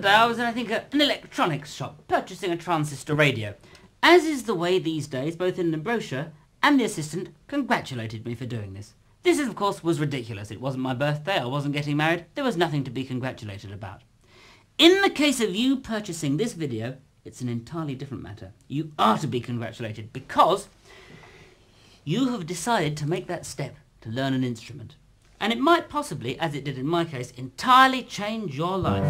I was in, I think, an electronics shop, purchasing a transistor radio. As is the way these days, both in the brochure and the assistant congratulated me for doing this. This, of course, was ridiculous. It wasn't my birthday, I wasn't getting married, there was nothing to be congratulated about. In the case of you purchasing this video, it's an entirely different matter. You are to be congratulated because you have decided to make that step to learn an instrument. And it might possibly, as it did in my case, entirely change your life.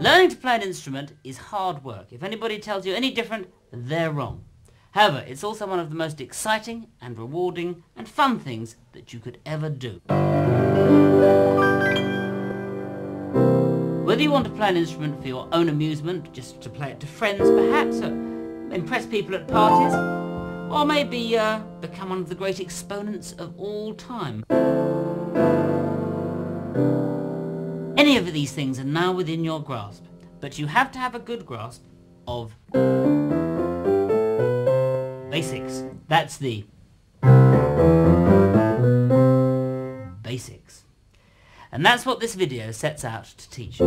Learning to play an instrument is hard work. If anybody tells you any different, they're wrong. However, it's also one of the most exciting and rewarding and fun things that you could ever do. Whether you want to play an instrument for your own amusement, just to play it to friends perhaps, or impress people at parties, or maybe become one of the great exponents of all time. Any of these things are now within your grasp, but you have to have a good grasp of basics. That's the basics. And that's what this video sets out to teach you.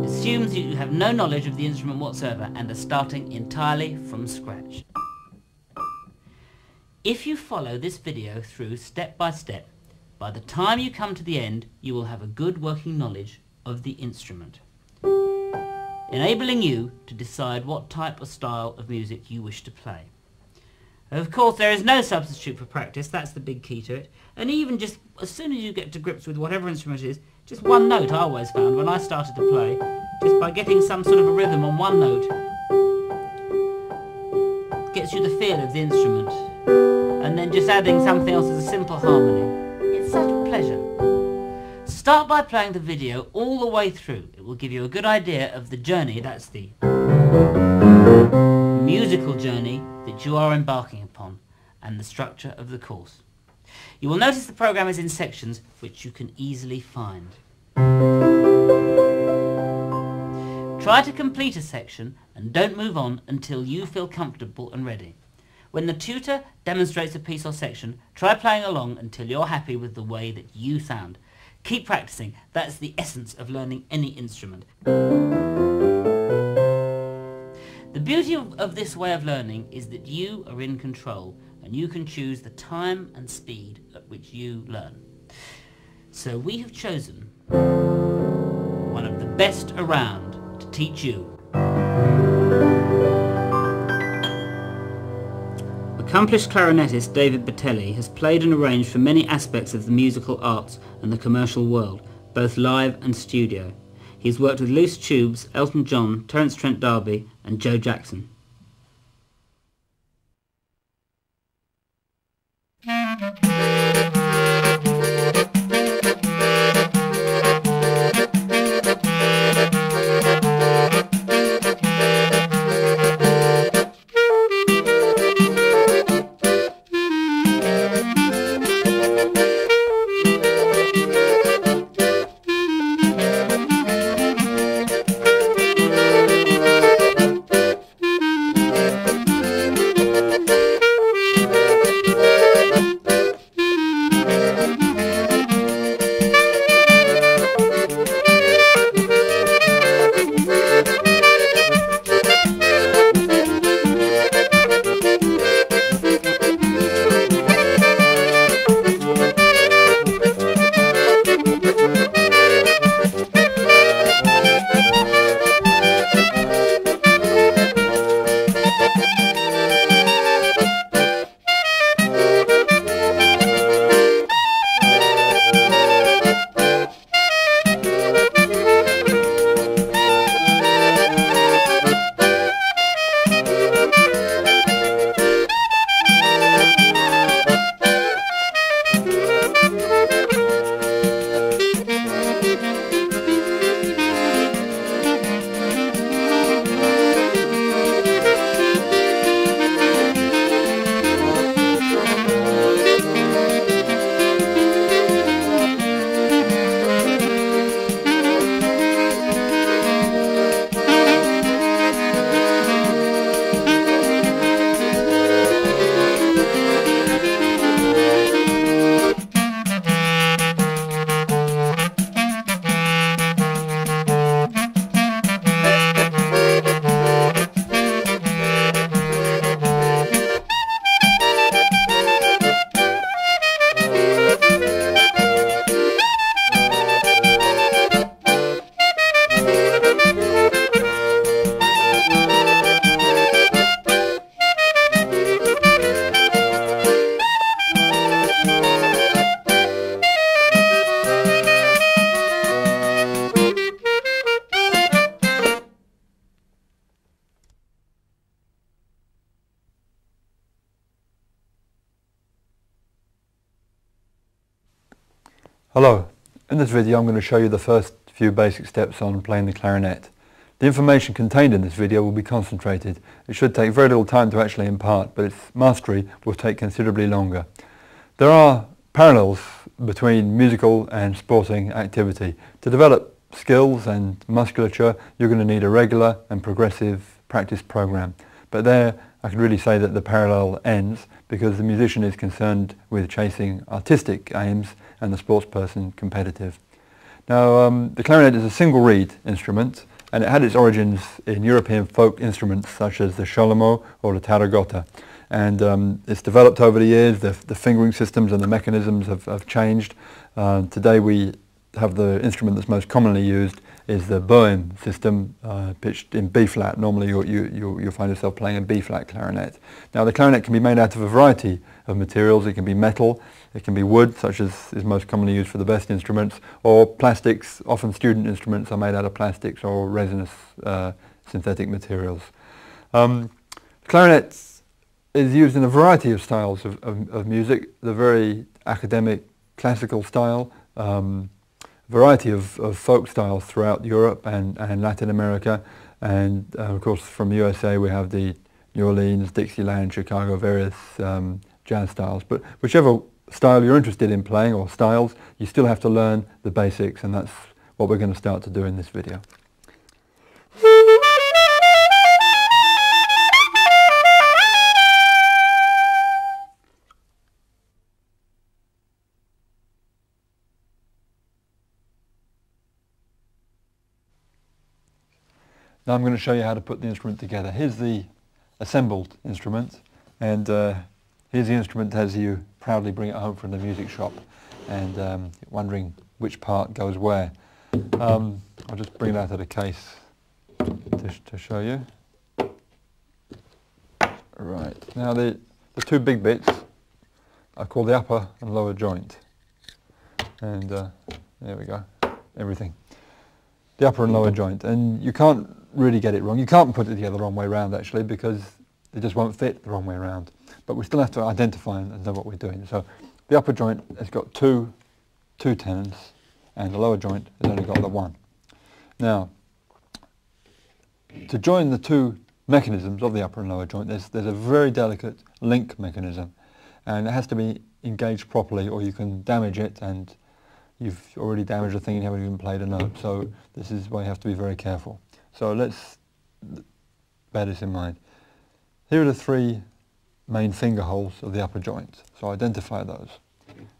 It assumes you have no knowledge of the instrument whatsoever and are starting entirely from scratch. If you follow this video through step by step, by the time you come to the end, you will have a good working knowledge of the instrument, enabling you to decide what type or style of music you wish to play. Of course, there is no substitute for practice, that's the big key to it, and even just as soon as you get to grips with whatever instrument it is, just one note I always found when I started to play, just by getting some sort of a rhythm on one note, gets you the feel of the instrument. And then just adding something else as a simple harmony. It's such a pleasure. Start by playing the video all the way through. It will give you a good idea of the journey, that's the musical journey that you are embarking upon, and the structure of the course. You will notice the program is in sections which you can easily find. Try to complete a section and don't move on until you feel comfortable and ready. When the tutor demonstrates a piece or section, try playing along until you're happy with the way that you sound. Keep practicing. That's the essence of learning any instrument. The beauty of this way of learning is that you are in control and you can choose the time and speed at which you learn. So we have chosen one of the best around to teach you. Accomplished clarinetist David Battelli has played and arranged for many aspects of the musical arts and the commercial world, both live and studio. He's worked with Loose Tubes, Elton John, Terence Trent D'Arby and Joe Jackson. Hello, in this video I'm going to show you the first few basic steps on playing the clarinet. The information contained in this video will be concentrated. It should take very little time to actually impart, but its mastery will take considerably longer. There are parallels between musical and sporting activity. To develop skills and musculature, you're going to need a regular and progressive practice program. But there I can really say that the parallel ends, because the musician is concerned with chasing artistic aims and the sportsperson competitive. Now, the clarinet is a single reed instrument, and it had its origins in European folk instruments such as the sholemo or the taragota. And it's developed over the years. The fingering systems and the mechanisms have changed. Today we have the instrument that's most commonly used is the Boehm system, pitched in B-flat. Normally you'll find yourself playing a B-flat clarinet. Now the clarinet can be made out of a variety of materials. It can be metal, it can be wood, such as is most commonly used for the best instruments, or plastics. Often student instruments are made out of plastics or resinous synthetic materials. Clarinet is used in a variety of styles of music. The very academic classical style, variety of folk styles throughout Europe and Latin America, and of course from the USA we have the New Orleans, Dixieland, Chicago, various jazz styles. But whichever style you're interested in playing, or styles, you still have to learn the basics, and that's what we're going to start to do in this video. Now I'm going to show you how to put the instrument together. Here's the assembled instrument, and here's the instrument as you proudly bring it home from the music shop, and wondering which part goes where. I'll just bring it out of the case to show you. Right, now the two big bits are called the upper and lower joint, and there we go, everything. The upper and lower joint, and you can't really get it wrong. You can't put it together the wrong way around actually, because it just won't fit the wrong way around. But we still have to identify and know what we're doing. So the upper joint has got two tenons, and the lower joint has only got the one. Now, to join the two mechanisms of the upper and lower joint, there's a very delicate link mechanism, and it has to be engaged properly, or you can damage it, and you've already damaged the thing and you haven't even played a note. So this is why you have to be very careful. So let's bear this in mind. Here are the three main finger holes of the upper joint. So identify those.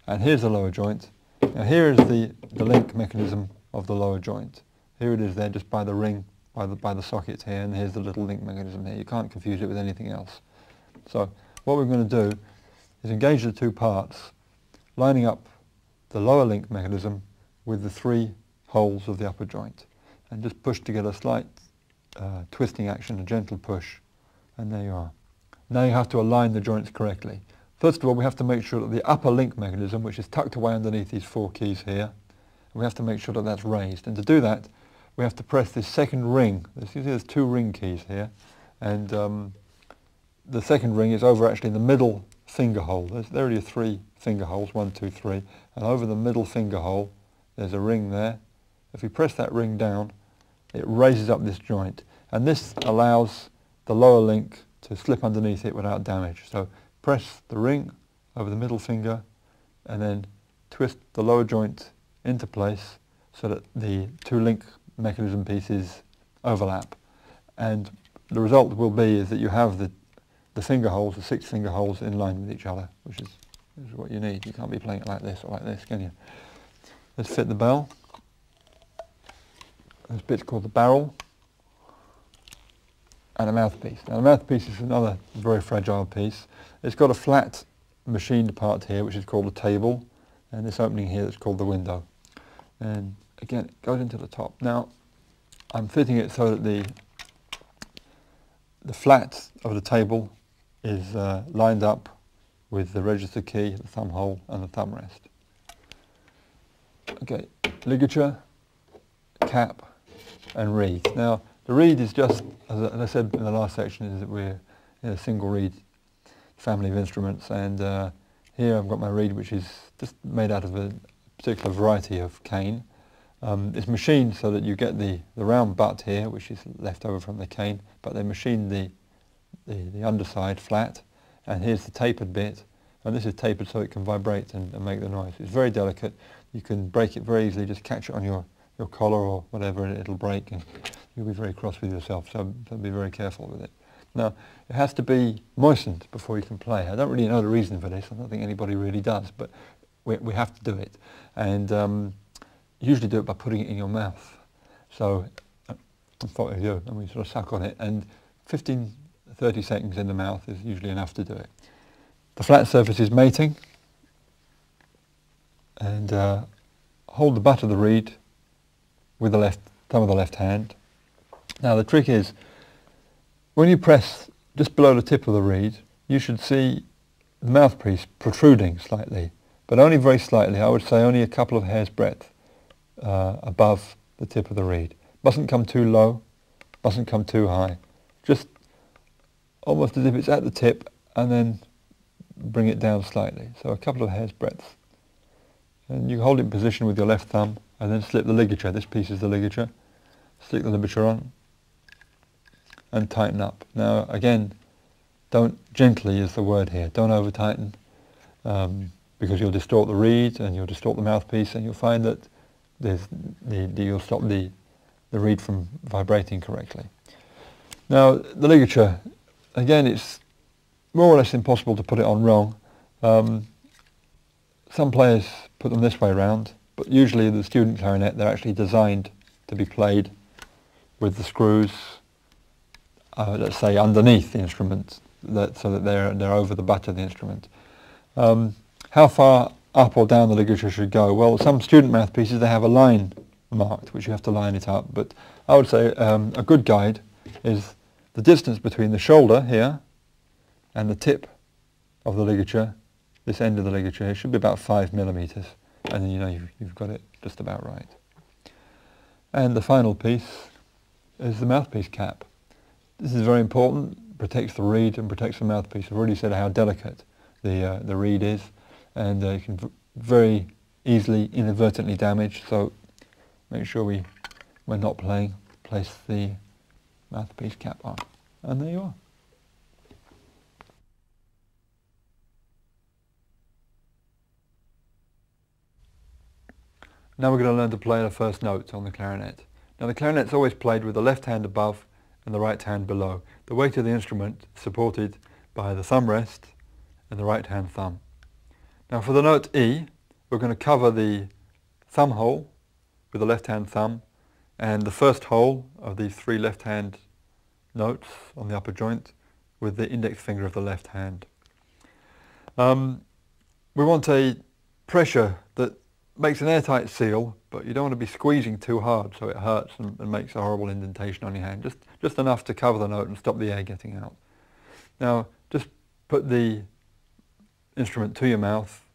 And here's the lower joint. Now here is the link mechanism of the lower joint. Here it is there, just by the ring, by the sockets here, and here's the little link mechanism here. You can't confuse it with anything else. So what we're going to do is engage the two parts, lining up the lower link mechanism with the three holes of the upper joint, and just push together a slight twisting action, a gentle push, and there you are. Now you have to align the joints correctly. First of all, we have to make sure that the upper link mechanism, which is tucked away underneath these four keys here, we have to make sure that that's raised. And to do that, we have to press this second ring. You see there's two ring keys here, and the second ring is over actually the middle finger hole. There are your three finger holes, 1, 2, 3, and over the middle finger hole there's a ring there. If you press that ring down, it raises up this joint, and this allows the lower link to slip underneath it without damage. So press the ring over the middle finger and then twist the lower joint into place so that the two link mechanism pieces overlap, and the result will be is that you have the finger holes, the 6 finger holes, in line with each other, which is what you need. You can't be playing it like this or like this, can you? Let's fit the bell. This bit's called the barrel, and a mouthpiece. Now the mouthpiece is another very fragile piece. It's got a flat machined part here which is called the table, and this opening here that's called the window. And again, it goes into the top. Now I'm fitting it so that the flat of the table is lined up with the register key, the thumb hole, and the thumb rest. Okay, ligature, cap, and reed. Now the reed is just, as I said in the last section, is that we're in a single reed family of instruments, and here I've got my reed, which is just made out of a particular variety of cane. It's machined so that you get the round butt here, which is left over from the cane, but they machine the underside flat, and here's the tapered bit, and this is tapered so it can vibrate and make the noise. It's very delicate. You can break it very easily, just catch it on your collar or whatever, and it'll break, and you'll be very cross with yourself, so be very careful with it. Now, it has to be moistened before you can play. I don't really know the reason for this. I don't think anybody really does, but we have to do it. And usually do it by putting it in your mouth. So that's what we do, and we sort of suck on it, and 15, 30 seconds in the mouth is usually enough to do it. The flat surface is mating, and hold the butt of the reed with the left thumb of the left hand. Now the trick is, when you press just below the tip of the reed, you should see the mouthpiece protruding slightly, but only very slightly. I would say only a couple of hairs breadth above the tip of the reed. Mustn't come too low, mustn't come too high. Just almost as if it's at the tip, and then bring it down slightly. So a couple of hairs breadth. And you hold it in position with your left thumb, and then slip the ligature. This piece is the ligature. Stick the ligature on, and tighten up. Now again, gently is the word here. Don't over tighten, because you'll distort the reed and you'll distort the mouthpiece, and you'll find that you'll stop the reed from vibrating correctly. Now the ligature, again, it's more or less impossible to put it on wrong. Some players put them this way around, but usually the student clarinet, they're actually designed to be played with the screws, let's say, underneath the instrument, so that they're over the butt of the instrument. How far up or down the ligature should go? Well, some student mouthpieces, they have a line marked, which you have to line it up, but I would say a good guide is the distance between the shoulder here and the tip of the ligature. This end of the ligature here should be about 5 millimeters, and then you know you've got it just about right. And the final piece is the mouthpiece cap. This is very important, protects the reed and protects the mouthpiece. I've already said how delicate the reed is, and you can very easily inadvertently damage, so make sure when not playing, place the mouthpiece cap on. And there you are. Now we're going to learn to play the first note on the clarinet. Now the clarinet's always played with the left hand above and the right hand below. The weight of the instrument is supported by the thumb rest and the right hand thumb. Now for the note E, we're going to cover the thumb hole with the left hand thumb and the first hole of these 3 left hand notes on the upper joint with the index finger of the left hand. We want a pressure that makes an airtight seal, but you don't want to be squeezing too hard so it hurts and makes a horrible indentation on your hand. Just enough to cover the note and stop the air getting out. Now just put the instrument to your mouth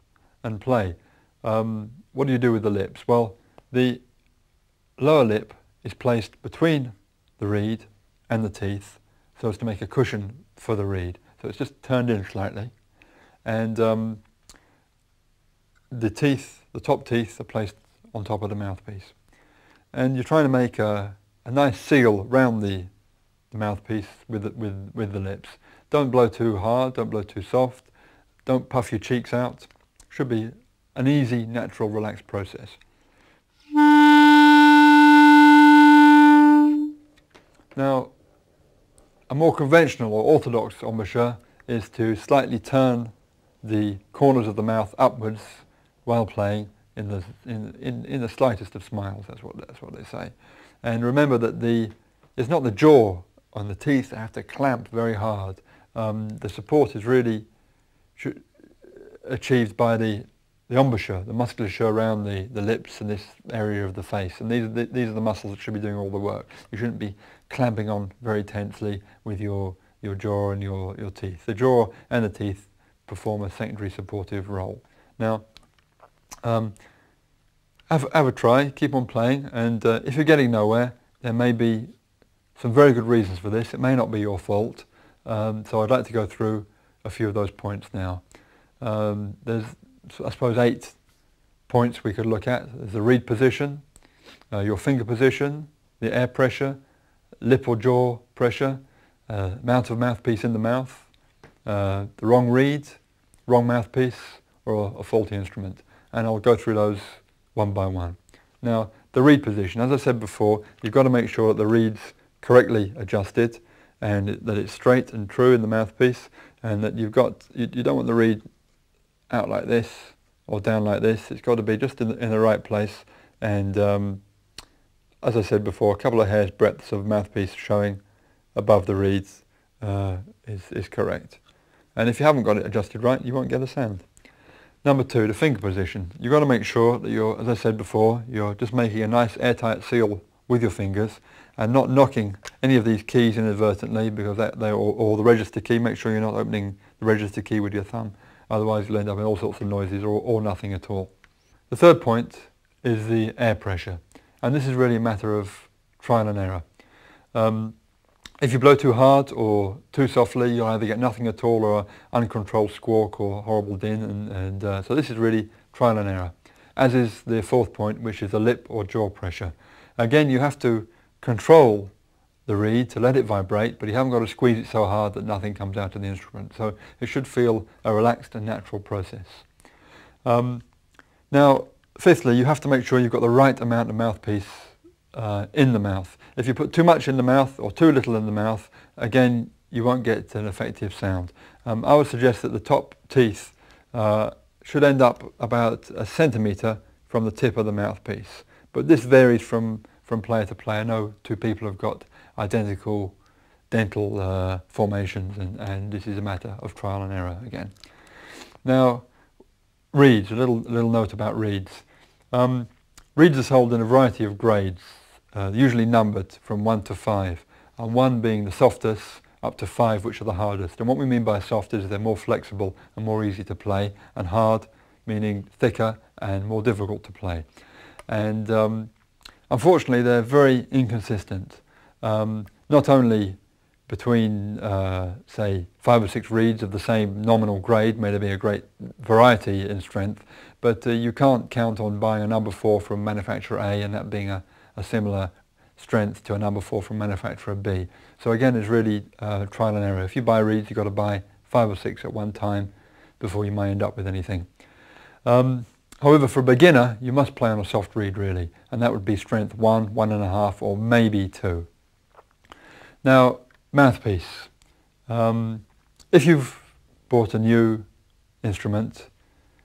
and play. What do you do with the lips? Well, the lower lip is placed between the reed and the teeth so as to make a cushion for the reed. So it's just turned in slightly, and the top teeth are placed on top of the mouthpiece. And you're trying to make a nice seal round the mouthpiece with the lips. Don't blow too hard, don't blow too soft, don't puff your cheeks out. Should be an easy, natural, relaxed process. Now, a more conventional or orthodox embouchure is to slightly turn the corners of the mouth upwards while playing in the slightest of smiles. That's what they say. And remember that it's not the jaw and the teeth that have to clamp very hard. The support is really achieved by the embouchure, the musculature around the lips and this area of the face. And these are the muscles that should be doing all the work. You shouldn't be clamping on very tensely with your jaw and your teeth. The jaw and the teeth perform a secondary supportive role. Now, have a try, keep on playing, and if you're getting nowhere, there may be some very good reasons for this. It may not be your fault, so I'd like to go through a few of those points now. There's, I suppose, 8 points we could look at. There's the reed position, your finger position, the air pressure, lip or jaw pressure, amount of mouthpiece in the mouth, the wrong reed, wrong mouthpiece, or a faulty instrument. And I'll go through those one by one. Now, the reed position, as I said before, you've got to make sure that the reed's correctly adjusted and that it's straight and true in the mouthpiece, and that you don't want the reed out like this or down like this. It's got to be just in the right place, and as I said before, a couple of hairs breadths of mouthpiece showing above the reeds is correct. And if you haven't got it adjusted right, you won't get a sound. Number two, the finger position. You've got to make sure that you're, as I said before, you're just making a nice airtight seal with your fingers and not knocking any of these keys inadvertently, because or the register key. Make sure you're not opening the register key with your thumb. Otherwise you'll end up in all sorts of noises or nothing at all. The third point is the air pressure. And this is really a matter of trial and error. If you blow too hard or too softly, you'll either get nothing at all or an uncontrolled squawk or horrible din, and so this is really trial and error. As is the fourth point, which is the lip or jaw pressure. Again, you have to control the reed to let it vibrate, but you haven't got to squeeze it so hard that nothing comes out of the instrument. So it should feel a relaxed and natural process. Now, fifthly, you have to make sure you've got the right amount of mouthpiece in the mouth. If you put too much in the mouth or too little in the mouth, again, you won't get an effective sound. I would suggest that the top teeth should end up about a centimetre from the tip of the mouthpiece. But this varies from player to player. No two people have got identical dental formations, and this is a matter of trial and error again. Now, reeds, a little note about reeds. Reeds are sold in a variety of grades, usually numbered from 1 to 5, and 1 being the softest up to 5, which are the hardest. And what we mean by soft is they're more flexible and more easy to play, and hard meaning thicker and more difficult to play. And unfortunately they're very inconsistent, not only between say 5 or 6 reeds of the same nominal grade. May there be a great variety in strength, but you can't count on buying a number 4 from manufacturer A and that being a similar strength to a number 4 from manufacturer B. So again, it's really trial and error. If you buy reeds, you've got to buy 5 or 6 at one time before you may end up with anything. However, for a beginner, you must play on a soft reed really, and that would be strength 1, 1.5, or maybe 2. Now, mouthpiece. If you've bought a new instrument,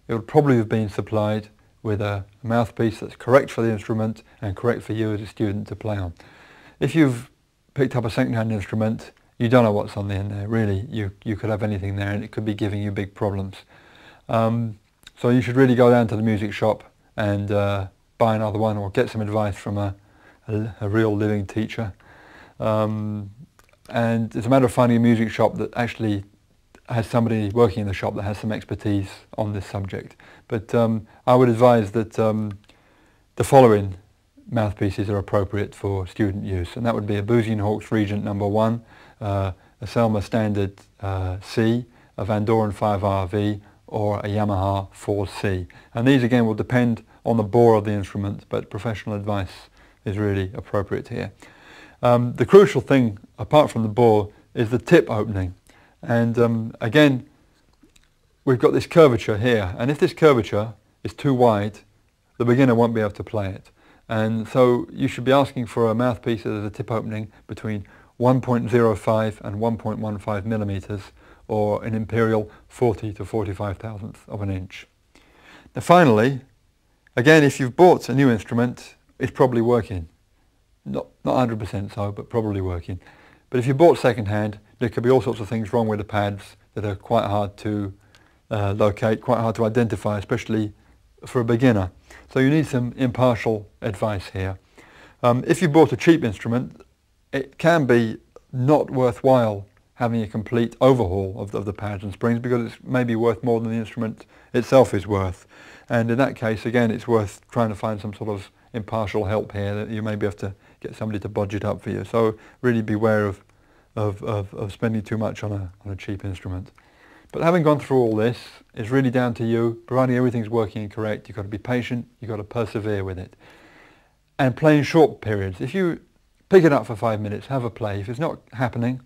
it would probably have been supplied with a mouthpiece that's correct for the instrument and correct for you as a student to play on. If you've picked up a second-hand instrument, you don't know what's on the end there. Really, you could have anything there and it could be giving you big problems. So you should really go down to the music shop and buy another one, or get some advice from a real living teacher. And it's a matter of finding a music shop that actually has somebody working in the shop that has some expertise on this subject. But I would advise that the following mouthpieces are appropriate for student use, and that would be a Boozy & Hawkes Regent No. 1, a Selmer Standard C, a Van Doren 5RV, or a Yamaha 4C. And these again will depend on the bore of the instrument, but professional advice is really appropriate here. The crucial thing, apart from the bore, is the tip opening. And again, we've got this curvature here, and if this curvature is too wide, the beginner won't be able to play it. And so you should be asking for a mouthpiece that has a tip opening between 1.05 and 1.15 millimeters, or an imperial 40 to 45 thousandths of an inch. Now finally, again, if you've bought a new instrument, it's probably working. Not 100% so, but probably working. But if you bought second-hand, there could be all sorts of things wrong with the pads that are quite hard to locate, quite hard to identify, especially for a beginner. So you need some impartial advice here. If you bought a cheap instrument, it can be not worthwhile having a complete overhaul of the pads and springs, because it's maybe worth more than the instrument itself is worth. And in that case, again, it's worth trying to find some sort of impartial help here, that you maybe have to get somebody to budget up for you. So really beware of spending too much on a cheap instrument. But having gone through all this, it's really down to you, providing everything's working correct. You've got to be patient, you've got to persevere with it. And play in short periods. If you pick it up for 5 minutes, have a play. If it's not happening,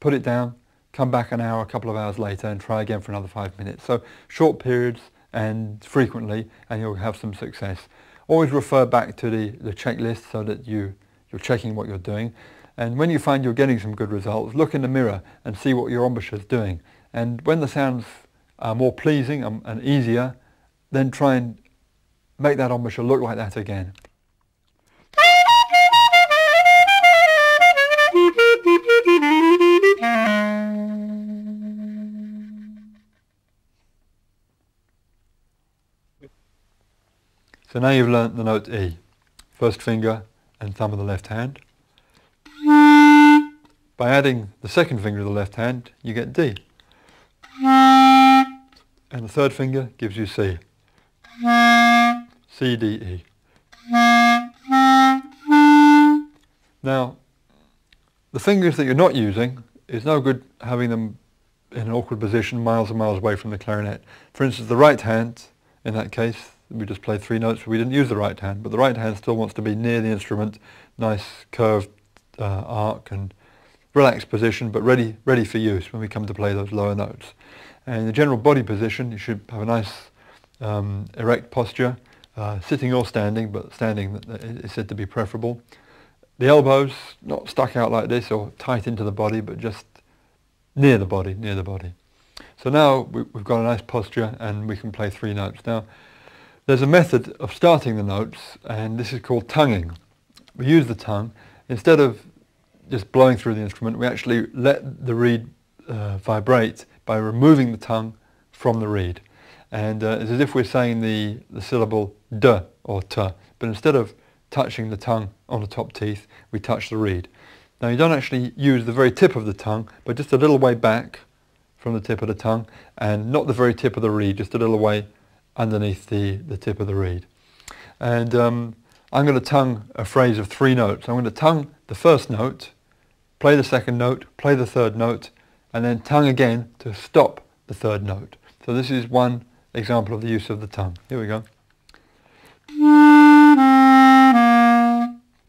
put it down, come back an hour, a couple of hours later and try again for another 5 minutes. So short periods and frequently, and you'll have some success. Always refer back to the checklist so that you're checking what you're doing. And when you find you're getting some good results, look in the mirror and see what your embouchure is doing. And when the sounds are more pleasing and easier, then try and make that embouchure look like that again. So now you've learnt the note E, first finger and thumb of the left hand. By adding the second finger of the left hand, you get D. And the third finger gives you C. C, D, E. Now, the fingers that you're not using, it's no good having them in an awkward position miles and miles away from the clarinet. For instance, the right hand, in that case, we just played 3 notes, we didn't use the right hand, but the right hand still wants to be near the instrument, nice curved arc and relaxed position, but ready for use when we come to play those lower notes. And in the general body position, you should have a nice erect posture, sitting or standing, but standing is said to be preferable. The elbows not stuck out like this or tight into the body, but just near the body. So now we've got a nice posture and we can play 3 notes. Now, there's a method of starting the notes, and this is called tonguing. We use the tongue. Instead of just blowing through the instrument, we actually let the reed vibrate by removing the tongue from the reed. And it's as if we're saying the syllable d or t, but instead of touching the tongue on the top teeth, we touch the reed. Now you don't actually use the very tip of the tongue, but just a little way back from the tip of the tongue, and not the very tip of the reed, just a little way underneath the tip of the reed. And I'm going to tongue a phrase of 3 notes. I'm going to tongue the first note, play the second note, play the third note, and then tongue again to stop the third note. So this is one example of the use of the tongue. Here we go.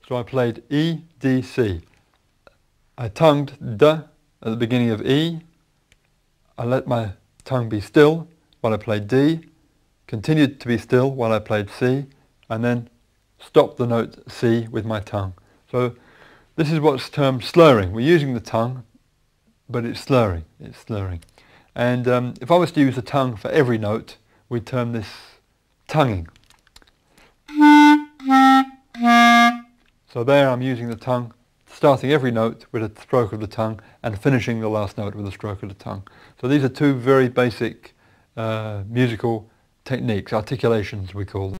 So I played E, D, C. I tongued D at the beginning of E. I let my tongue be still while I played D, continued to be still while I played C, and then stopped the note C with my tongue. So this is what's termed slurring. We're using the tongue, but it's slurring. And if I was to use the tongue for every note, we'd term this tonguing. So there I'm using the tongue, starting every note with a stroke of the tongue and finishing the last note with a stroke of the tongue. So these are 2 very basic musical techniques, articulations we call them.